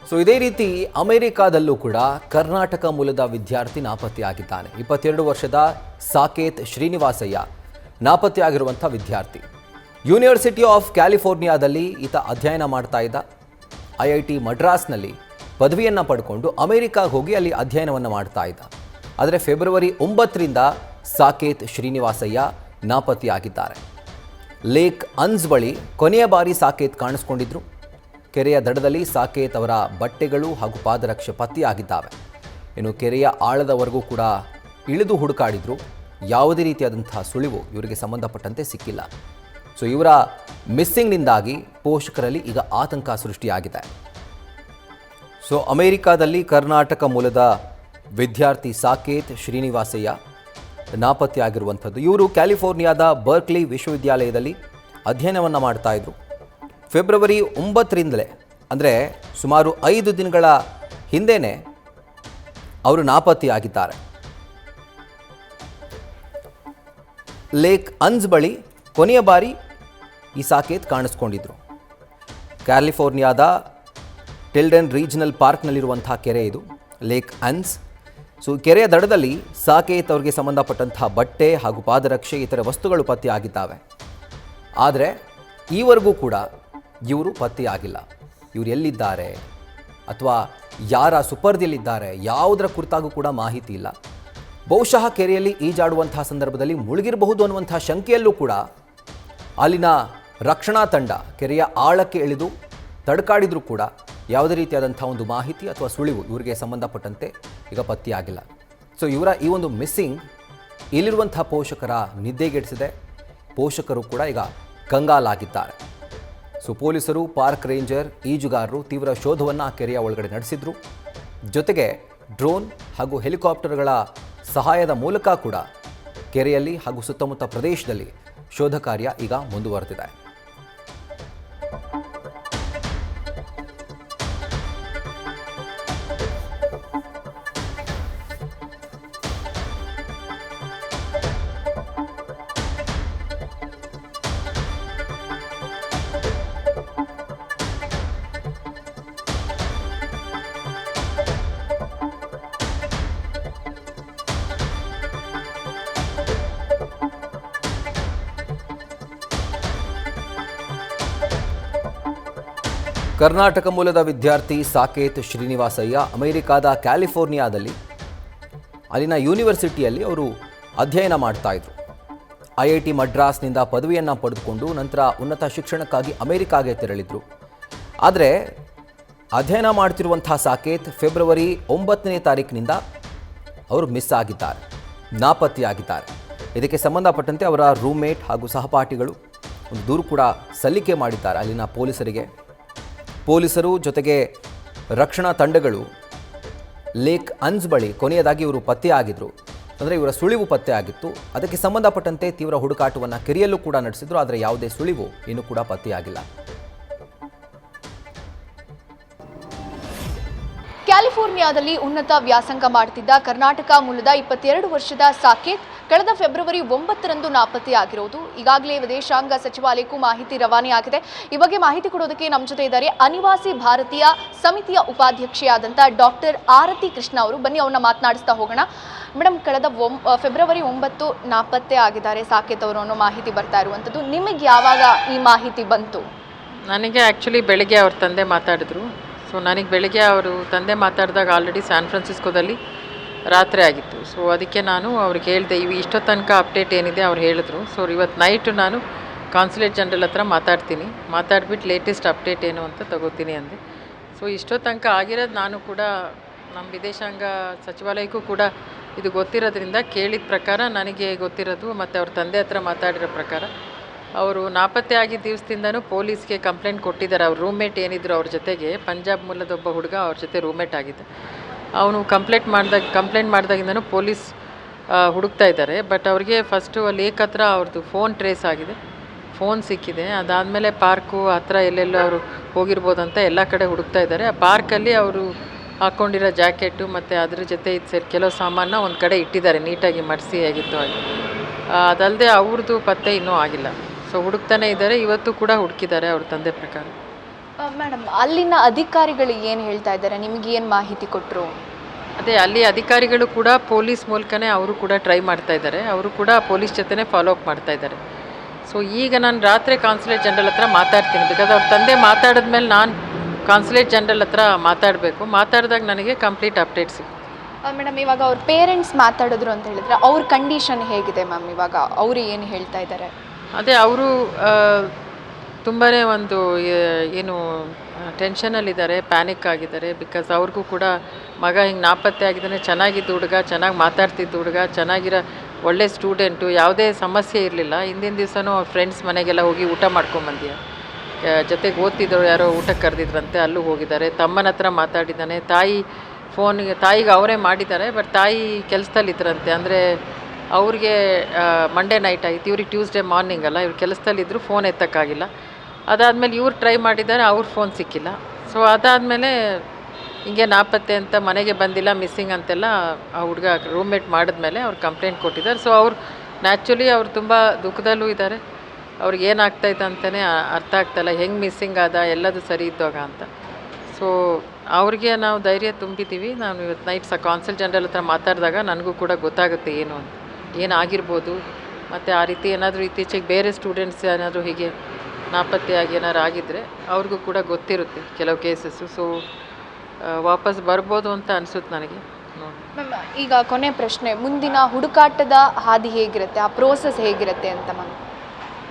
So ಇದೇ ರೀತಿ ಅಮೆರಿಕಾದಲ್ಲೂ ಕೂಡ ಕರ್ನಾಟಕ ಮೂಲದ ವಿದ್ಯಾರ್ಥಿ ನಾಪತ್ತೆಯಾಗಿದ್ದಾನೆ. 22 ವರ್ಷದ ಸಾಕೇತ್ ಶ್ರೀನಿವಾಸಯ್ಯ ನಾಪತ್ತೆಯಾಗಿರುವಂಥ ವಿದ್ಯಾರ್ಥಿ. ಯೂನಿವರ್ಸಿಟಿ ಆಫ್ ಕ್ಯಾಲಿಫೋರ್ನಿಯಾದಲ್ಲಿ ಈತ ಅಧ್ಯಯನ ಮಾಡ್ತಾ ಇದ್ದ. IIT ಮಡ್ರಾಸ್ನಲ್ಲಿ ಪದವಿಯನ್ನು ಪಡ್ಕೊಂಡು ಅಮೆರಿಕಾಗೆ ಹೋಗಿ ಅಲ್ಲಿ ಅಧ್ಯಯನವನ್ನು ಮಾಡ್ತಾ ಇದ್ದ. ಆದರೆ ಫೆಬ್ರವರಿ 9ರಿಂದ ಸಾಕೇತ್ ಶ್ರೀನಿವಾಸಯ್ಯ ನಾಪತ್ತೆಯಾಗಿದ್ದಾರೆ. ಲೇಕ್ ಅನ್ಸ್ ಬಳಿ ಕೊನೆಯ ಬಾರಿ ಸಾಕೇತ್ ಕಾಣಿಸ್ಕೊಂಡಿದ್ರು. ಕೆರೆಯ ದಡದಲ್ಲಿ ಸಾಕೇತ್ ಅವರ ಬಟ್ಟೆಗಳು ಹಾಗೂ ಪಾದರಕ್ಷೆ ಪತ್ತೆಯಾಗಿದ್ದಾವೆ. ಇನ್ನು ಕೆರೆಯ ಆಳದವರೆಗೂ ಕೂಡ ಇಳಿದು ಹುಡುಕಾಡಿದ್ರು. ಯಾವುದೇ ರೀತಿಯಾದಂತಹ ಸುಳಿವು ಇವರಿಗೆ ಸಂಬಂಧಪಟ್ಟಂತೆ ಸಿಕ್ಕಿಲ್ಲ. ಸೊ ಇವರ ಮಿಸ್ಸಿಂಗ್ನಿಂದಾಗಿ ಪೋಷಕರಲ್ಲಿ ಈಗ ಆತಂಕ ಸೃಷ್ಟಿಯಾಗಿದೆ. ಸೊ ಅಮೆರಿಕಾದಲ್ಲಿ ಕರ್ನಾಟಕ ಮೂಲದ ವಿದ್ಯಾರ್ಥಿ ಸಾಕೇತ್ ಶ್ರೀನಿವಾಸಯ್ಯ ನಾಪತ್ತೆಯಾಗಿರುವಂಥದ್ದು. ಇವರು ಕ್ಯಾಲಿಫೋರ್ನಿಯಾದ ಬರ್ಕ್ಲಿ ವಿಶ್ವವಿದ್ಯಾಲಯದಲ್ಲಿ ಅಧ್ಯಯನವನ್ನು ಮಾಡ್ತಾ ಇದ್ರು. ಫೆಬ್ರವರಿ 9ರಿಂದಲೇ ಅಂದರೆ ಸುಮಾರು 5 ದಿನಗಳ ಹಿಂದೆಯೇ ಅವರು ನಾಪತ್ತೆಯಾಗಿದ್ದಾರೆ. ಲೇಕ್ ಅನ್ಸ್ ಬಳಿ ಕೊನೆಯ ಬಾರಿ ಈ ಸಾಕೇತ್ ಕಾಣಿಸ್ಕೊಂಡಿದ್ರು. ಕ್ಯಾಲಿಫೋರ್ನಿಯಾದ ಟಿಲ್ಡನ್ ರೀಜನಲ್ ಪಾರ್ಕ್ನಲ್ಲಿರುವಂಥ ಕೆರೆ ಇದು ಲೇಕ್ ಅನ್ಸ್. ಸೊ ಕೆರೆಯ ದಡದಲ್ಲಿ ಸಾಕೇತ್ ಅವರಿಗೆ ಸಂಬಂಧಪಟ್ಟಂತಹ ಬಟ್ಟೆ ಹಾಗೂ ಪಾದರಕ್ಷೆ ಇತರ ವಸ್ತುಗಳು ಪತ್ತೆಯಾಗಿದ್ದಾವೆ. ಆದರೆ ಈವರೆಗೂ ಕೂಡ ಇವರು ಪತ್ತೆಯಾಗಿಲ್ಲ. ಇವರು ಎಲ್ಲಿದ್ದಾರೆ ಅಥವಾ ಯಾರ ಸುಪರ್ದಿಯಲ್ಲಿದ್ದಾರೆ ಯಾವುದರ ಕುರಿತಾಗೂ ಕೂಡ ಮಾಹಿತಿ ಇಲ್ಲ. ಬಹುಶಃ ಕೆರೆಯಲ್ಲಿ ಈಜಾಡುವಂತಹ ಸಂದರ್ಭದಲ್ಲಿ ಮುಳುಗಿರಬಹುದು ಅನ್ನುವಂಥ ಶಂಕೆಯಲ್ಲೂ ಕೂಡ ಅಲ್ಲಿನ ರಕ್ಷಣಾ ತಂಡ ಕೆರೆಯ ಆಳಕ್ಕೆ ಇಳಿದು ತಡಕಾಡಿದರೂ ಕೂಡ ಯಾವುದೇ ರೀತಿಯಾದಂಥ ಒಂದು ಮಾಹಿತಿ ಅಥವಾ ಸುಳಿವು ಇವರಿಗೆ ಸಂಬಂಧಪಟ್ಟಂತೆ ಈಗ ಪತ್ತೆಯಾಗಿಲ್ಲ. ಸೊ ಇವರ ಈ ಒಂದು ಮಿಸ್ಸಿಂಗ್ ಇಲ್ಲಿರುವಂಥ ಪೋಷಕರ ನಿದ್ದೆಗೆಡಿಸಿದೆ. ಪೋಷಕರು ಕೂಡ ಈಗ ಕಂಗಾಲಾಗಿದ್ದಾರೆ. ಸೊ ಪೊಲೀಸರು, ಪಾರ್ಕ್ ರೇಂಜರ್, ಈಜುಗಾರರು ತೀವ್ರ ಶೋಧವನ್ನು ಕೆರೆಯ ಒಳಗಡೆ ನಡೆಸಿದ್ರು. ಜೊತೆಗೆ ಡ್ರೋನ್ ಹಾಗೂ ಹೆಲಿಕಾಪ್ಟರ್ಗಳ ಸಹಾಯದ ಮೂಲಕ ಕೂಡ ಕೆರೆಯಲ್ಲಿ ಹಾಗೂ ಸುತ್ತಮುತ್ತ ಪ್ರದೇಶದಲ್ಲಿ ಶೋಧ ಕಾರ್ಯ ಈಗ ಮುಂದುವರೆದಿದೆ. ಕರ್ನಾಟಕ ಮೂಲದ ವಿದ್ಯಾರ್ಥಿ ಸಾಕೇತ್ ಶ್ರೀನಿವಾಸಯ್ಯ ಅಮೆರಿಕಾದ ಕ್ಯಾಲಿಫೋರ್ನಿಯಾದಲ್ಲಿ ಅಲ್ಲಿನ ಯೂನಿವರ್ಸಿಟಿಯಲ್ಲಿ ಅವರು ಅಧ್ಯಯನ ಮಾಡ್ತಾ ಇದ್ರು. IIT ಮಡ್ರಾಸ್ನಿಂದ ಪದವಿಯನ್ನು ಪಡೆದುಕೊಂಡು ನಂತರ ಉನ್ನತ ಶಿಕ್ಷಣಕ್ಕಾಗಿ ಅಮೆರಿಕಾಗೆ ತೆರಳಿದ್ರು. ಆದರೆ ಅಧ್ಯಯನ ಮಾಡ್ತಿರುವಂಥ ಸಾಕೇತ್ ಫೆಬ್ರವರಿ 9ನೇ ತಾರೀಕಿನಿಂದ ಅವರು ಮಿಸ್ ಆಗಿದ್ದಾರೆ, ನಾಪತ್ತೆಯಾಗಿದ್ದಾರೆ. ಇದಕ್ಕೆ ಸಂಬಂಧಪಟ್ಟಂತೆ ಅವರ ರೂಮ್ಮೇಟ್ ಹಾಗೂ ಸಹಪಾಠಿಗಳು ಒಂದು ದೂರು ಕೂಡ ಸಲ್ಲಿಕೆ ಮಾಡಿದ್ದಾರೆ ಅಲ್ಲಿನ ಪೊಲೀಸರಿಗೆ. ಪೊಲೀಸರು ಜೊತೆಗೆ ರಕ್ಷಣಾ ತಂಡಗಳು ಲೇಕ್ ಅನ್ಸ್ ಬಳಿ ಕೊನೆಯದಾಗಿ ಇವರು ಪತ್ತೆಯಾಗಿದ್ದರು. ಅಂದರೆ ಇವರ ಸುಳಿವು ಪತ್ತೆಯಾಗಿತ್ತು. ಅದಕ್ಕೆ ಸಂಬಂಧಪಟ್ಟಂತೆ ತೀವ್ರ ಹುಡುಕಾಟವನ್ನು ಕೆರೆಯಲ್ಲೂ ಕೂಡ ನಡೆಸಿದ್ರು. ಆದರೆ ಯಾವುದೇ ಸುಳಿವು ಇನ್ನೂ ಕೂಡ ಪತ್ತೆಯಾಗಿಲ್ಲ. ಕ್ಯಾಲಿಫೋರ್ನಿಯಾದಲ್ಲಿ ಉನ್ನತ ವ್ಯಾಸಂಗ ಮಾಡುತ್ತಿದ್ದ ಕರ್ನಾಟಕ ಮೂಲದ 22 ವರ್ಷದ ಸಾಕೇತ್ ಕಳೆದ ಫೆಬ್ರವರಿ 9ರಂದು ನಾಪತ್ತೆಯಾಗಿರೋದು ಈಗಾಗಲೇ ವಿದೇಶಾಂಗ ಸಚಿವಾಲಯಕ್ಕೂ ಮಾಹಿತಿ ರವಾನೆಯಾಗಿದೆ. ಈ ಬಗ್ಗೆ ಮಾಹಿತಿ ಕೊಡೋದಕ್ಕೆ ನಮ್ಮ ಜೊತೆ ಇದ್ದಾರೆ ಅನಿವಾಸಿ ಭಾರತೀಯ ಸಮಿತಿಯ ಉಪಾಧ್ಯಕ್ಷೆಯಾದಂಥ ಡಾಕ್ಟರ್ ಆರತಿ ಕೃಷ್ಣ ಅವರು. ಬನ್ನಿ ಅವ್ರನ್ನ ಮಾತನಾಡಿಸ್ತಾ ಹೋಗೋಣ. ಮೇಡಮ್, ಕಳೆದ ಫೆಬ್ರವರಿ 9 ನಾಪತ್ತೆ ಆಗಿದ್ದಾರೆ ಸಾಕೇತ್ ಅವರು ಅನ್ನೋ ಮಾಹಿತಿ ಬರ್ತಾ ಇರುವಂಥದ್ದು. ನಿಮಗೆ ಯಾವಾಗ ಈ ಮಾಹಿತಿ ಬಂತು? ನನಗೆ ಆ್ಯಕ್ಚುಲಿ ಬೆಳಗ್ಗೆ ಅವ್ರ ತಂದೆ ಮಾತಾಡಿದ್ರು. ಸೊ ನನಗೆ ಬೆಳಗ್ಗೆ ಅವರು ತಂದೆ ಮಾತಾಡಿದಾಗ ಆಲ್ರೆಡಿ ಸ್ಯಾನ್ ಫ್ರಾನ್ಸಿಸ್ಕೋದಲ್ಲಿ ರಾತ್ರಿ ಆಗಿತ್ತು. ಸೊ ಅದಕ್ಕೆ ನಾನು ಅವ್ರಿಗೆ ಹೇಳಿದೆ, ಇಷ್ಟೋ ತನಕ ಅಪ್ಡೇಟ್ ಏನಿದೆ ಅವ್ರು ಹೇಳಿದ್ರು. ಸೊ ಇವತ್ತು ನೈಟು ನಾನು ಕಾನ್ಸುಲೇಟ್ ಜನರಲ್ ಹತ್ರ ಮಾತಾಡ್ಬಿಟ್ಟು ಲೇಟೆಸ್ಟ್ ಅಪ್ಡೇಟ್ ಏನು ಅಂತ ತಗೋತೀನಿ ಅಂದೆ. ಸೊ ಇಷ್ಟೋ ತನಕ ಆಗಿರೋದು ನಾನು ಕೂಡ ನಮ್ಮ ವಿದೇಶಾಂಗ ಸಚಿವಾಲಯಕ್ಕೂ ಕೂಡ ಇದು ಗೊತ್ತಿರೋದ್ರಿಂದ ಕೇಳಿದ ಪ್ರಕಾರ ನನಗೆ ಗೊತ್ತಿರೋದು ಮತ್ತು ಅವ್ರ ತಂದೆ ಹತ್ರ ಮಾತಾಡಿರೋ ಪ್ರಕಾರ ಅವರು ನಾಪತ್ತೆ ಆಗಿದ್ದ ದಿವಸದಿಂದನೂ ಪೊಲೀಸ್ಗೆ ಕಂಪ್ಲೇಂಟ್ ಕೊಟ್ಟಿದ್ದಾರೆ. ಅವ್ರ ರೂಮ್ಮೇಟ್ ಏನಿದ್ರು ಅವ್ರ ಜೊತೆಗೆ, ಪಂಜಾಬ್ ಮೂಲದ ಒಬ್ಬ ಹುಡುಗ ಅವ್ರ ಜೊತೆ ರೂಮ್ಮೇಟ್ ಆಗಿದ್ದ. ಅವನು ಕಂಪ್ಲೇಂಟ್ ಮಾಡಿದಾಗಿಂದನೂ ಪೊಲೀಸ್ ಹುಡುಕ್ತಾ ಇದ್ದಾರೆ. ಬಟ್ ಅವ್ರಿಗೆ ಫಸ್ಟು ಲೇಕ್ ಹತ್ರ ಅವ್ರದ್ದು ಫೋನ್ ಟ್ರೇಸ್ ಆಗಿದೆ, ಫೋನ್ ಸಿಕ್ಕಿದೆ. ಅದಾದಮೇಲೆ ಪಾರ್ಕು ಹತ್ರ ಎಲ್ಲೆಲ್ಲೋ ಅವರು ಹೋಗಿರ್ಬೋದಂತ ಎಲ್ಲ ಕಡೆ ಹುಡುಕ್ತಾ ಇದ್ದಾರೆ. ಆ ಪಾರ್ಕಲ್ಲಿ ಅವರು ಹಾಕ್ಕೊಂಡಿರೋ ಜಾಕೆಟು ಮತ್ತು ಅದ್ರ ಜೊತೆ ಇದು ಕೆಲವು ಸಾಮಾನ ಒಂದು ಕಡೆ ಇಟ್ಟಿದ್ದಾರೆ, ನೀಟಾಗಿ ಮಡಿಸಿ ಹೇಗಿತ್ತು ಹಾಗೆ. ಅದಲ್ಲದೆ ಅವ್ರದ್ದು ಪತ್ತೆ ಇನ್ನೂ ಆಗಿಲ್ಲ. ಸೊ ಹುಡುಕ್ತಾನೆ ಇದ್ದಾರೆ. ಇವತ್ತು ಕೂಡ ಹುಡುಕಿದ್ದಾರೆ ಅವ್ರ ತಂದೆ ಪ್ರಕಾರ. ಮೇಡಮ್ ಅಲ್ಲಿನ ಅಧಿಕಾರಿಗಳು ಏನು ಹೇಳ್ತಾ ಇದ್ದಾರೆ, ನಿಮಗೆ ಏನು ಮಾಹಿತಿ ಕೊಟ್ಟರು? ಅದೇ ಅಲ್ಲಿ ಅಧಿಕಾರಿಗಳು ಕೂಡ ಪೊಲೀಸ್ ಮೂಲಕನೇ ಅವರು ಕೂಡ ಟ್ರೈ ಮಾಡ್ತಾ ಇದ್ದಾರೆ, ಅವರು ಕೂಡ ಪೊಲೀಸ್ ಜೊತೆನೇ ಫಾಲೋ ಅಪ್ ಮಾಡ್ತಾ ಇದ್ದಾರೆ. ಸೊ ಈಗ ನಾನು ರಾತ್ರಿ ಕಾನ್ಸುಲೇಟ್ ಜನರಲ್ ಹತ್ರ ಮಾತಾಡ್ತೀನಿ, ಬಿಕಾಸ್ ಅವ್ರ ತಂದೆ ಮಾತಾಡಿದ್ಮೇಲೆ ನಾನು ಕಾನ್ಸುಲೇಟ್ ಜನರಲ್ ಹತ್ರ ಮಾತಾಡಿದಾಗ ನನಗೆ ಕಂಪ್ಲೀಟ್ ಅಪ್ಡೇಟ್ ಸಿಗುತ್ತೆ. ಮೇಡಮ್ ಇವಾಗ ಅವ್ರ ಪೇರೆಂಟ್ಸ್ ಮಾತಾಡಿದ್ರು ಅಂತ ಹೇಳಿದ್ರೆ ಅವ್ರ ಕಂಡೀಷನ್ ಹೇಗಿದೆ ಮ್ಯಾಮ್? ಇವಾಗ ಅವರು ಏನು ಹೇಳ್ತಾ ಇದ್ದಾರೆ? ಅದೇ ಅವರು ತುಂಬಾ ಒಂದು ಏನು ಟೆನ್ಷನಲ್ಲಿದ್ದಾರೆ, ಪ್ಯಾನಿಕ್ ಆಗಿದ್ದಾರೆ. ಬಿಕಾಸ್ ಅವ್ರಿಗೂ ಕೂಡ ಮಗ ಹಿಂಗೆ ನಾಪತ್ತೆ ಆಗಿದ್ದಾನೆ, ಚೆನ್ನಾಗಿದ್ದ ಹುಡುಗ, ಚೆನ್ನಾಗಿ ಮಾತಾಡ್ತಿದ್ದ ಹುಡುಗ, ಚೆನ್ನಾಗಿರೋ ಒಳ್ಳೆ ಸ್ಟೂಡೆಂಟು, ಯಾವುದೇ ಸಮಸ್ಯೆ ಇರಲಿಲ್ಲ. ಹಿಂದಿನ ದಿವಸನೂ ಅವ್ರ ಫ್ರೆಂಡ್ಸ್ ಮನೆಗೆಲ್ಲ ಹೋಗಿ ಊಟ ಮಾಡ್ಕೊಂಬಂದಿಯ, ಜೊತೆಗೆ ಓದ್ತಿದ್ದವ್ರು ಯಾರೋ ಊಟಕ್ಕೆ ಕರೆದಿದ್ರಂತೆ, ಅಲ್ಲೂ ಹೋಗಿದ್ದಾರೆ. ತಮ್ಮನ ಹತ್ರ ಮಾತಾಡಿದ್ದಾನೆ, ತಾಯಿಗೆ ಅವರೇ ಮಾಡಿದ್ದಾರೆ, ಬಟ್ ತಾಯಿ ಕೆಲಸದಲ್ಲಿದ್ದರಂತೆ. ಅಂದರೆ ಅವ್ರಿಗೆ ಮಂಡೇ ನೈಟ್ ಆಯಿತು, ಇವ್ರಿಗೆ ಟ್ಯೂಸ್ಡೇ ಮಾರ್ನಿಂಗ್ ಅಲ್ಲ, ಇವ್ರು ಕೆಲಸದಲ್ಲಿದ್ದರು, ಫೋನ್ ಎತ್ತಕ್ಕಾಗಿಲ್ಲ. ಅದಾದಮೇಲೆ ಇವ್ರು ಟ್ರೈ ಮಾಡಿದ್ದಾರೆ, ಅವ್ರ ಫೋನ್ ಸಿಕ್ಕಿಲ್ಲ. ಸೊ ಅದಾದಮೇಲೆ ಹಿಂಗೆ ನಾಪತ್ತೆ ಅಂತ ಮನೆಗೆ ಬಂದಿಲ್ಲ, ಮಿಸ್ಸಿಂಗ್ ಅಂತೆಲ್ಲ ಆ ಹುಡುಗ ರೂಮ್ಮೇಟ್ ಮಾಡಿದ್ಮೇಲೆ ಅವ್ರು ಕಂಪ್ಲೇಂಟ್ ಕೊಟ್ಟಿದ್ದಾರೆ. ಸೊ ಅವ್ರು ನ್ಯಾಚುಲಿ ಅವ್ರು ತುಂಬ ದುಃಖದಲ್ಲೂ ಇದ್ದಾರೆ. ಅವ್ರಿಗೆ ಏನಾಗ್ತಾಯಿತ್ತು ಅಂತಲೇ ಅರ್ಥ ಆಗ್ತಾಯಿಲ್ಲ, ಹೆಂಗೆ ಮಿಸ್ಸಿಂಗ್ ಆದ, ಎಲ್ಲದು ಸರಿ ಇದ್ದಾಗ ಅಂತ. ಸೊ ಅವ್ರಿಗೆ ನಾವು ಧೈರ್ಯ ತುಂಬಿದ್ದೀವಿ. ನಾನು ಇವತ್ತು ನೈಟ್ ಕಾನ್ಸುಲ್ ಜನರಲ್ ಹತ್ರ ಮಾತಾಡಿದಾಗ ನನಗೂ ಕೂಡ ಗೊತ್ತಾಗುತ್ತೆ ಏನು ಅಂತ, ಏನಾಗಿರ್ಬೋದು. ಮತ್ತು ಆ ರೀತಿ ಏನಾದರೂ ಇತ್ತೀಚೆಗೆ ಬೇರೆ ಸ್ಟೂಡೆಂಟ್ಸ್ ಏನಾದರೂ ಹೀಗೆ ನಾಪತ್ತೆಯಾಗಿ ಏನಾರು ಆಗಿದ್ದರೆ ಅವ್ರಿಗೂ ಕೂಡ ಗೊತ್ತಿರುತ್ತೆ ಕೆಲವು ಕೇಸಸ್ಸು. ಸೊ ವಾಪಸ್ ಬರ್ಬೋದು ಅಂತ ಅನಿಸುತ್ತೆ ನನಗೆ. ಮ್ಯಾಮ್ ಈಗ ಕೊನೆ ಪ್ರಶ್ನೆ, ಮುಂದಿನ ಹುಡುಕಾಟದ ಹಾದಿ ಹೇಗಿರುತ್ತೆ, ಆ ಪ್ರೋಸೆಸ್ ಹೇಗಿರುತ್ತೆ ಅಂತ ಮ್ಯಾಮ್?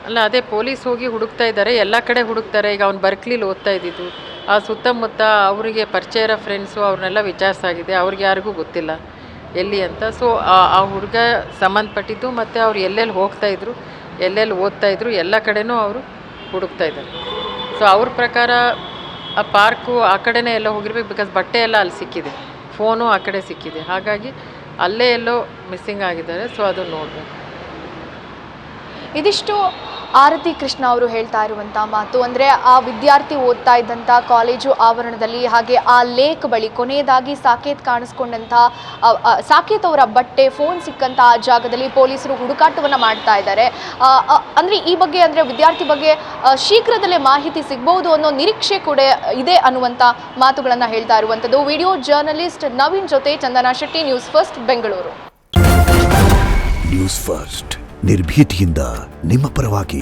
ಅಲ್ಲ, ಅದೇ ಪೊಲೀಸ್ ಹೋಗಿ ಹುಡುಕ್ತಾ ಇದ್ದಾರೆ, ಎಲ್ಲ ಕಡೆ ಹುಡುಕ್ತಾರೆ. ಈಗ ಅವ್ನು ಬರ್ಕ್ಲಿಲಿ ಓದ್ತಾ ಇದ್ದಿದ್ದು, ಆ ಸುತ್ತಮುತ್ತ ಅವರಿಗೆ ಪರಿಚಯ ಇರೋ ಫ್ರೆಂಡ್ಸು ಅವ್ರನ್ನೆಲ್ಲ ವಿಚಾರಿಸಾಗಿದೆ, ಅವ್ರಿಗೆ ಯಾರಿಗೂ ಗೊತ್ತಿಲ್ಲ ಎಲ್ಲಿ ಅಂತ. ಸೊ ಆ ಹುಡುಗ ಸಂಬಂಧಪಟ್ಟಿದ್ದು ಮತ್ತು ಅವ್ರು ಎಲ್ಲೆಲ್ಲಿ ಹೋಗ್ತಾಯಿದ್ರು, ಎಲ್ಲೆಲ್ಲಿ ಓದ್ತಾಯಿದ್ರು, ಎಲ್ಲ ಕಡೆನೂ ಅವರು ಹುಡುಕ್ತಾ ಇದ್ದಾರೆ. ಸೊ ಅವ್ರ ಪ್ರಕಾರ ಆ ಪಾರ್ಕು ಆ ಕಡೆನೇ ಎಲ್ಲೋ ಹೋಗಿರ್ಬೇಕು, ಬಿಕಾಸ್ ಬಟ್ಟೆ ಎಲ್ಲ ಅಲ್ಲಿ ಸಿಕ್ಕಿದೆ, ಫೋನು ಆ ಕಡೆ ಸಿಕ್ಕಿದೆ, ಹಾಗಾಗಿ ಅಲ್ಲೇ ಎಲ್ಲೋ ಮಿಸ್ಸಿಂಗ್ ಆಗಿದ್ದಾರೆ. ಸೊ ಅದು ನೋಡಬೇಕು. ಇದಿಷ್ಟು ಆರತಿ ಕೃಷ್ಣ ಅವರು ಹೇಳ್ತಾ ಇರುವಂಥ ಮಾತು. ಅಂದರೆ ಆ ವಿದ್ಯಾರ್ಥಿ ಓದ್ತಾ ಇದ್ದಂಥ ಕಾಲೇಜು ಆವರಣದಲ್ಲಿ ಹಾಗೆ ಆ ಲೇಕ್ ಬಳಿ ಕೊನೆಯದಾಗಿ ಸಾಕೇತ್ ಕಾಣಿಸ್ಕೊಂಡಂಥ ಸಾಕೇತ್ ಅವರ ಬಟ್ಟೆ, ಫೋನ್ ಸಿಕ್ಕಂಥ ಆ ಜಾಗದಲ್ಲಿ ಪೊಲೀಸರು ಹುಡುಕಾಟವನ್ನು ಮಾಡ್ತಾ ಇದ್ದಾರೆ. ಅಂದರೆ ಈ ಬಗ್ಗೆ, ಅಂದರೆ ವಿದ್ಯಾರ್ಥಿ ಬಗ್ಗೆ ಶೀಘ್ರದಲ್ಲೇ ಮಾಹಿತಿ ಸಿಗ್ಬೋದು ಅನ್ನೋ ನಿರೀಕ್ಷೆ ಕೂಡ ಇದೆ ಅನ್ನುವಂಥ ಮಾತುಗಳನ್ನು ಹೇಳ್ತಾ ಇರುವಂಥದ್ದು. ವಿಡಿಯೋ ಜರ್ನಲಿಸ್ಟ್ ನವೀನ್ ಜೊತೆ Chandana Shetty, news first, Bengaluru. News first ನಿರ್ಭೀತಿಯಿಂದ ನಿಮ್ಮ ಪರವಾಗಿ.